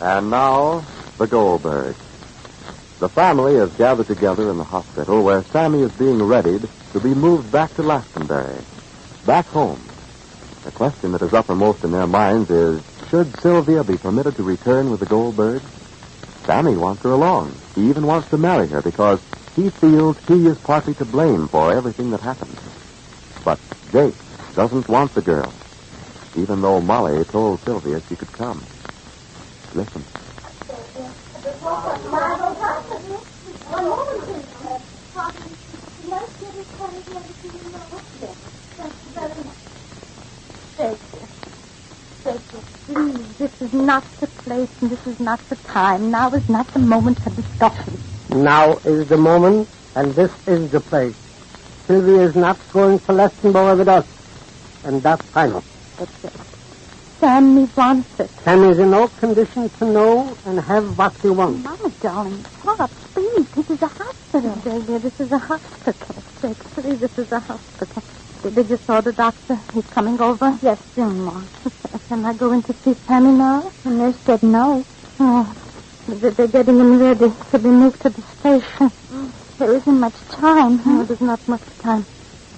And now, the Goldbergs. The family is gathered together in the hospital where Sammy is being readied to be moved back to Glastonbury, back home. The question that is uppermost in their minds is, should Sylvia be permitted to return with the Goldbergs? Sammy wants her along. He even wants to marry her because he feels he is partly to blame for everything that happened. But Jake doesn't want the girl, even though Molly told Sylvia she could come. Listen. Please, this is not the place and this is not the time. Now is not the moment for discussion. Now is the moment, and this is the place. Sylvia is not going to Glastonbury with us, and that's final. But Sammy wants it. Sammy is in no condition to know and have what he wants. Mama, darling, stop, please. This is a hospital. Dear, this is a hospital. Jake, please, this is a hospital. Did you saw the doctor? He's coming over? Yes, soon, Mom. Can I go in to see Sammy now? The nurse said no. Oh, they're getting him ready to be moved to the station. There isn't much time. No, there's not much time.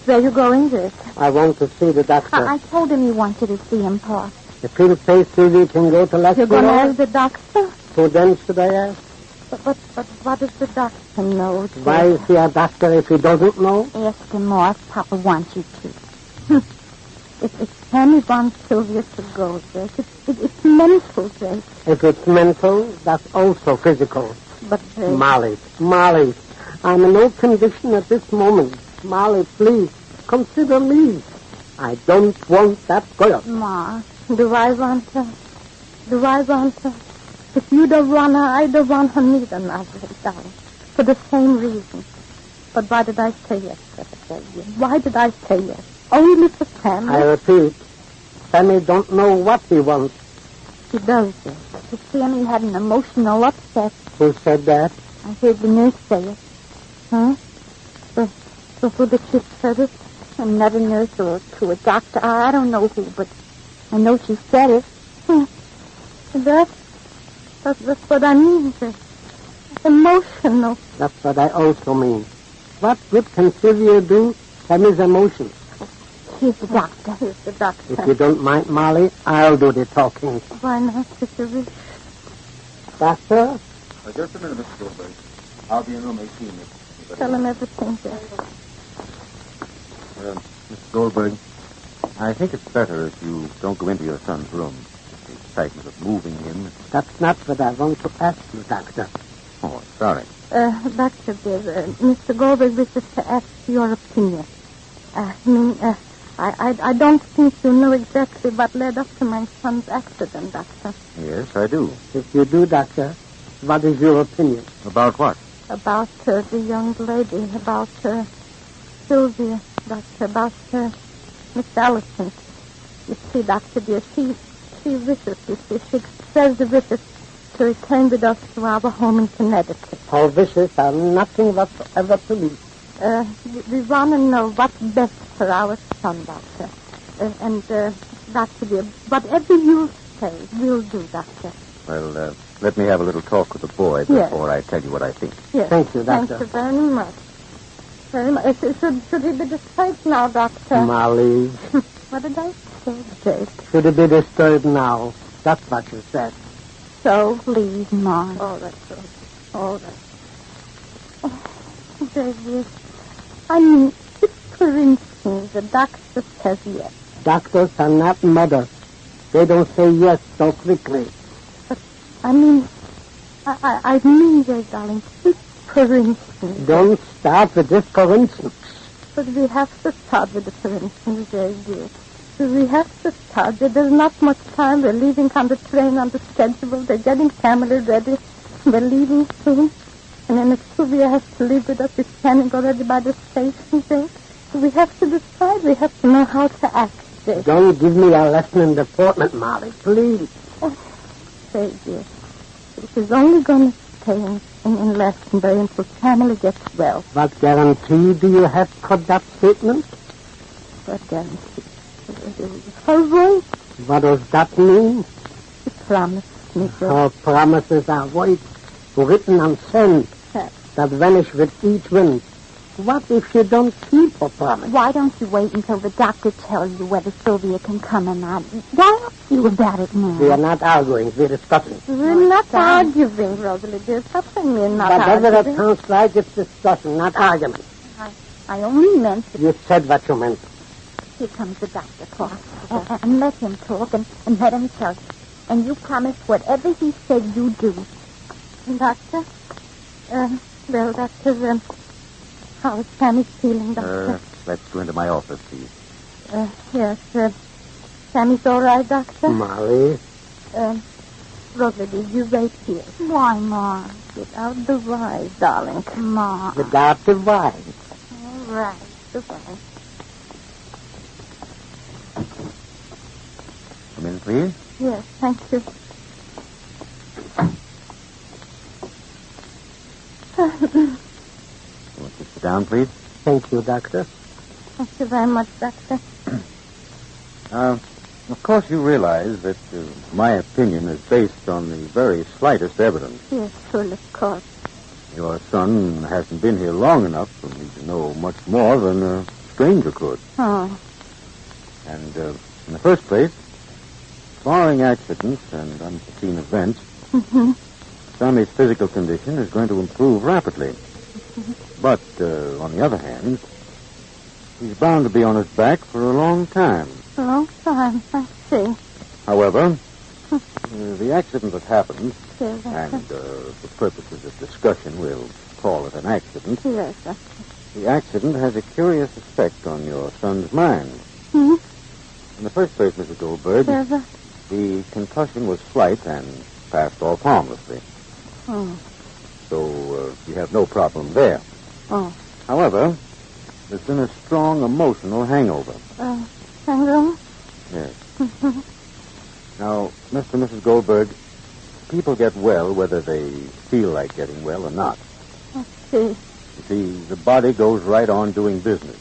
Where are you going, Jake? I want to see the doctor. I told him you wanted to see him, Pa. If he'll say Sylvia can go to Glastonbury... You're going to ask the doctor? Who then should I ask? But what does the doctor know? Why is he a doctor if he doesn't know? Ask him more if Papa wants you to. If Sammy wants Sylvia to go, Jake, it's mental, Jake. If it's mental, that's also physical. But, Jake... Molly, I'm in no condition at this moment. Molly, please, consider me. I don't want that girl. Ma, do I want her? If you don't want her, I don't want her neither, Margaret, darling. For the same reason. But why did I say yes, Why did I say yes? Only for Sammy? I repeat, Sammy don't know what he wants. He does, yes. You see, Sammy had an emotional upset. Who said that? I heard the nurse say it. Huh? So who did she say it? Another nurse or to a doctor. I don't know who, but I know she said it. That's what I mean. Emotional. That's what I also mean. What good can Sylvia do Sammy's emotions? He's the doctor. If you don't mind, Molly, I'll do the talking. Why not, Mr. Rich? Doctor? Just a minute, Mr. Goldberg. I'll be in room 18. Tell him everything, Jack. Mr. Goldberg, I think it's better if you don't go into your son's room. The excitement of moving him. That's not what I want to ask you, Doctor. Oh, sorry. Doctor, dear, Mr. Goldberg wishes to ask your opinion. I don't think you know exactly what led up to my son's accident, Doctor. Yes, I do. If you do, Doctor, what is your opinion? About what? About the young lady, about Sylvia, Doctor, about Miss Allison. You see, Doctor, dear, she wishes, you see, she expressed the wishes to return with us to our home in Connecticut. Our wishes are nothing whatsoever to me. We want to know what's best for our son, Doctor. Doctor, dear, whatever you say, we'll do, Doctor. Well, let me have a little talk with the boy before I tell you what I think. Yes. Thank you, Doctor. Thank you very much. Very much. Should he be disturbed now, Doctor? Molly. What did I say, Jake? Should he be disturbed now? That's what you said. So, please, Mom. All right, sir. All right. Oh, David. I mean, if, for instance, the doctor says yes. Doctors are not mothers. They don't say yes so quickly. But, I mean, darling, if, for instance... Don't start with this for instance. But we have to start with the for instance, dear. We have to start. There's not much time. We're leaving on the train on the schedule. They're getting family ready. We're leaving soon. And then if Sylvia has to live with us, we're standing already by the station there. So we have to decide. We have to know how to act, Jake. Don't give me a lesson in deportment, Molly, please. Oh, say, dear. She's only going to stay in Glastonbury until family gets well. What guarantee do you have for that statement? What guarantee? Her voice. What does that mean? She promised. promise me, Joe. Our promises are words written on sand that vanish with each wind. What if you don't keep a promise? Why don't you wait until the doctor tells you whether Sylvia can come or not? Why argue about it now? We are not arguing. We're discussing. We're not arguing, Rosalie, dear. Stop saying we're not Whatever arguing. it sounds like, it's discussion, not argument. I only meant that... You said what you meant. Here comes the doctor, Clark. And let him talk and let him tell you. And you promise whatever he said you do. Doctor? Well, Doctor, how is Sammy feeling, Doctor? Let's go into my office, please. Yes, Sammy's all right, Doctor? Molly. Rosalie, you wait here. Why, Ma? Without the rise, darling. Come on. Without the wise. All right, goodbye. Come in, please. Yes, thank you. Want to sit down, please? Thank you, Doctor. Thank you very much, Doctor. Of course, you realize that my opinion is based on the very slightest evidence. Yes, well, of course. Your son hasn't been here long enough for me to know much more than a stranger could. Oh. And, in the first place, barring accidents and unforeseen events, Sammy's physical condition is going to improve rapidly. But, on the other hand, he's bound to be on his back for a long time. A long time, I see. However, the accident that happened, Yes, and for purposes of discussion, we'll call it an accident. Yes, Doctor. The accident has a curious effect on your son's mind. Hmm? In the first place, Mrs. Goldberg, Yes, the concussion was slight and passed off harmlessly. Oh. So you have no problem there. Oh. However, there's been a strong emotional hangover. Hangover? Yes. Now, Mr. and Mrs. Goldberg, people get well whether they feel like getting well or not. I see. You see, the body goes right on doing business,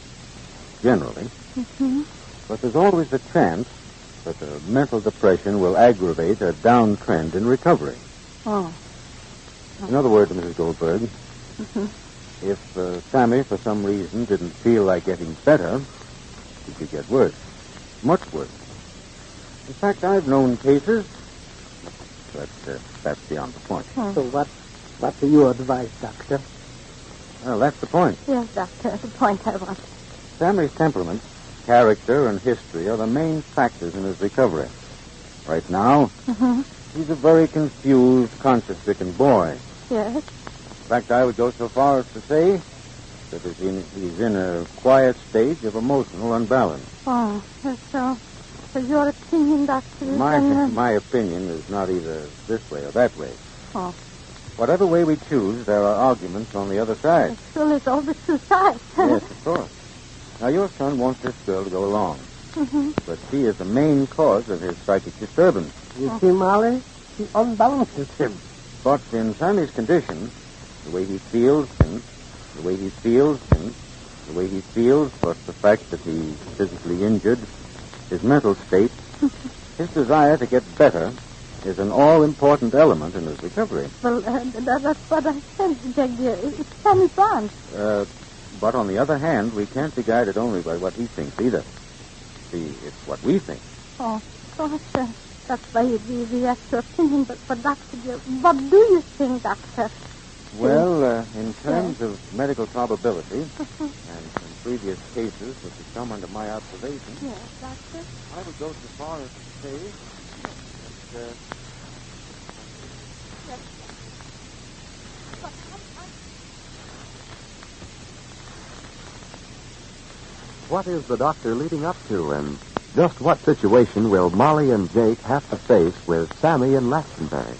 generally. Mm-hmm. But there's always the chance that a mental depression will aggravate a downtrend in recovery. Oh. In other words, Mrs. Goldberg, if Sammy, for some reason, didn't feel like getting better, he could get worse. Much worse. In fact, I've known cases, but that's beyond the point. So what do you advise, Doctor? Well, that's the point. Yes, Doctor, the point I want. Sammy's temperament, character, and history are the main factors in his recovery. Right now, he's a very confused, conscience-stricken boy. Yes? In fact, I would go so far as to say that he's in a quiet stage of emotional unbalance. Oh, so your opinion, Doctor, is My opinion is not either this way or that way. Oh. Whatever way we choose, there are arguments on the other side. Well, there's always two sides. Yes, of course. Now, your son wants this girl to go along. But she is the main cause of his psychic disturbance. You see, Molly? She unbalances him. But in Sammy's condition, the way he feels things, plus the fact that he's physically injured, his mental state, his desire to get better, is an all-important element in his recovery. Well, that's what I said, Jack, dear. It's Sammy's aunt. But on the other hand, we can't be guided only by what he thinks either. See, it's what we think. Oh, that's why we asked your opinion. But Doctor, dear, what do you think, Doctor? Well, in terms of medical probability, and from previous cases which have come under my observation, Yes, Doctor? I would go so far as to say that... What is the doctor leading up to, and just what situation will Molly and Jake have to face with Sammy and Glastonbury?